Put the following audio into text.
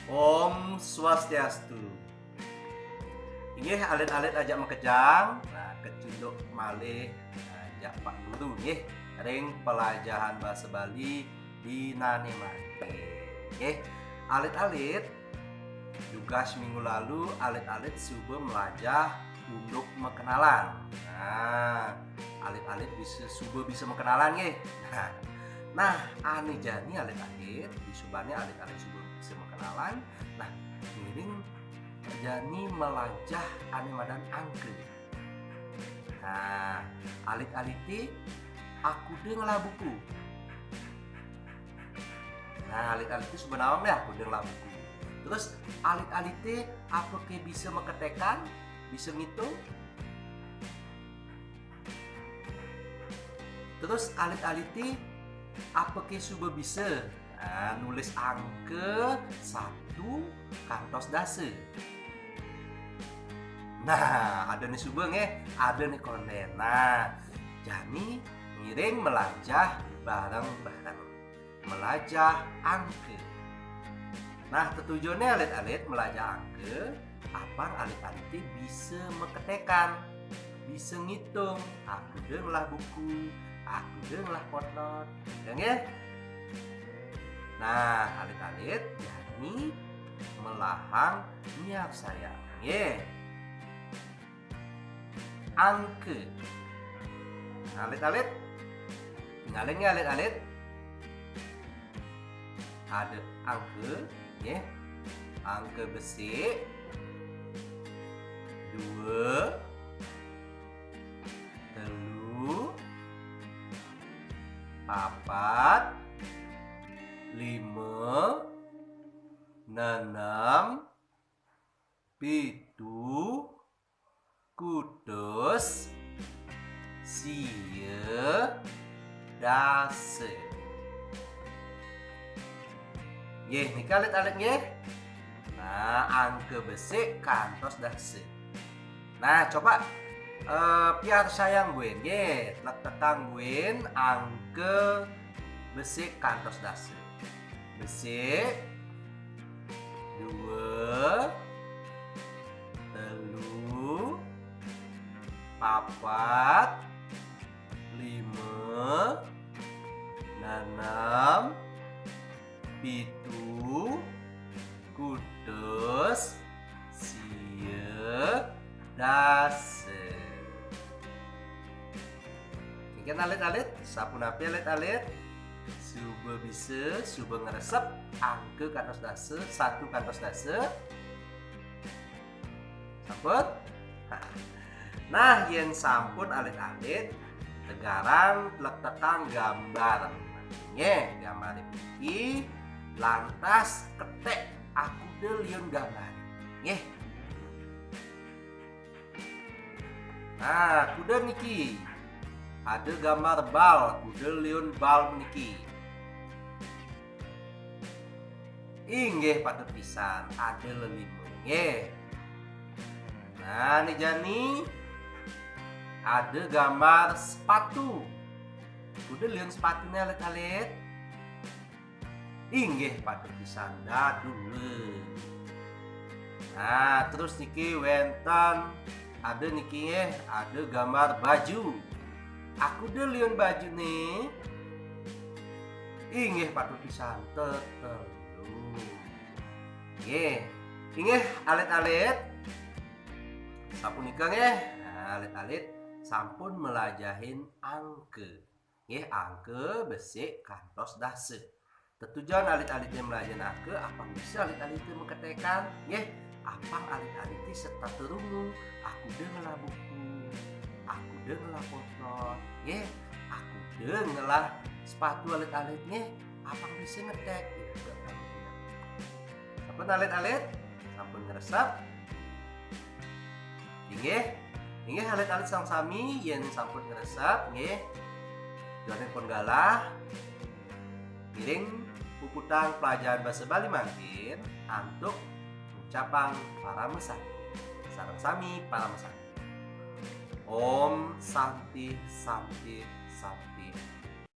Om Swastiastu. Inggih alit-alit ajak makejang, kecunduk malih ajak Pak Guru nggih ring pelajaran bahasa Bali dinane mangke. Nggih, alit-alit tugas minggu lalu alit-alit subuh melajah untuk mengenalan. Alit-alit bisa mengenalan nggih. Nah, ane jani alit-alit disubane alit-alit subuh bisa mengenalan. Nah, miring jani melajah ane madan angke. Nah, alit-aliti aku dengelah buku. Nah, alit-aliti sebenarnya deh aku dengelah buku. Terus alit-aliti apa ke bisa mengetekan, bisa ngitung. Terus alit-aliti apa ke sudah bisa nulis angka 1 kantos dase. Nah, ada nih subeng ada nih konten. Nah, jadi ngiring melajah bareng-bareng. Melajah angka. Nah, tujuannya alit-alit melajah angka, apa alit-aliti bisa mengetekan, bisa ngitung. Aku dengelah buku, aku dengelah potnot, ya. Nah, alit-alit jadi melahang niat saya, ya. Angke. Alit-alit, ngalingnya alit-alit. Ada angke, ya. Angke besi 2 3 4 5 6 7 kudus sia dase. Nggih, nika alit-alitnya. Nah, angka besi kantos dase. Nah, coba biar sayang gue nggih, tetang gue angka besi kantos dase. Besi 2 3 4 5 6 7 kudus sia dase. Ikan alit-alit, sapun api alit-alit. Subuh bisa, subuh ngeresep angke kantos dase, 1 kantos dase. Sampun? Nah, yen sampun alit-alit tegarang letetan gambar. Nggih, gambar iki lantas ketek aku deliun gambar. Nggih. Nah, kuda niki ada gambar bal, kuda liun bal niki. Inggih patut pisan, ada lelimun nggih. Nah, nih jani ada gambar sepatu. Kuda liun sepatunya alit-alit. Inggih patut pisan dulu. Nah, terus niki wenten ada niki ada gambar baju. Aku deliun baju nih. Inggih patut pisan tetelu. Nggih. Inggih alit-alit. Sampun nikah nggih. Nah, alit-alit sampun melajahin angke. Nggih, angke besi kantos dase. Tujuan alit-alitnya melajahin angke, apa bisa alit-alitnya mengetekan? Nggih, apa alit-alitnya serta terungu. Aku dengelah buku, aku dengelah potnot, nggih, aku dengelah sepatu alit-alitnya, apa bisa ngetek? Sampun alit-alit, sampun ngeresep. Nggih alit-alit sang sami yen sampun ngeresep nggih. Jane pun galah. Miring puputan pelajaran bahasa Bali mangkin antuk ucapan para mesan. Sareng sami para mesan. Om Santi Santi Santi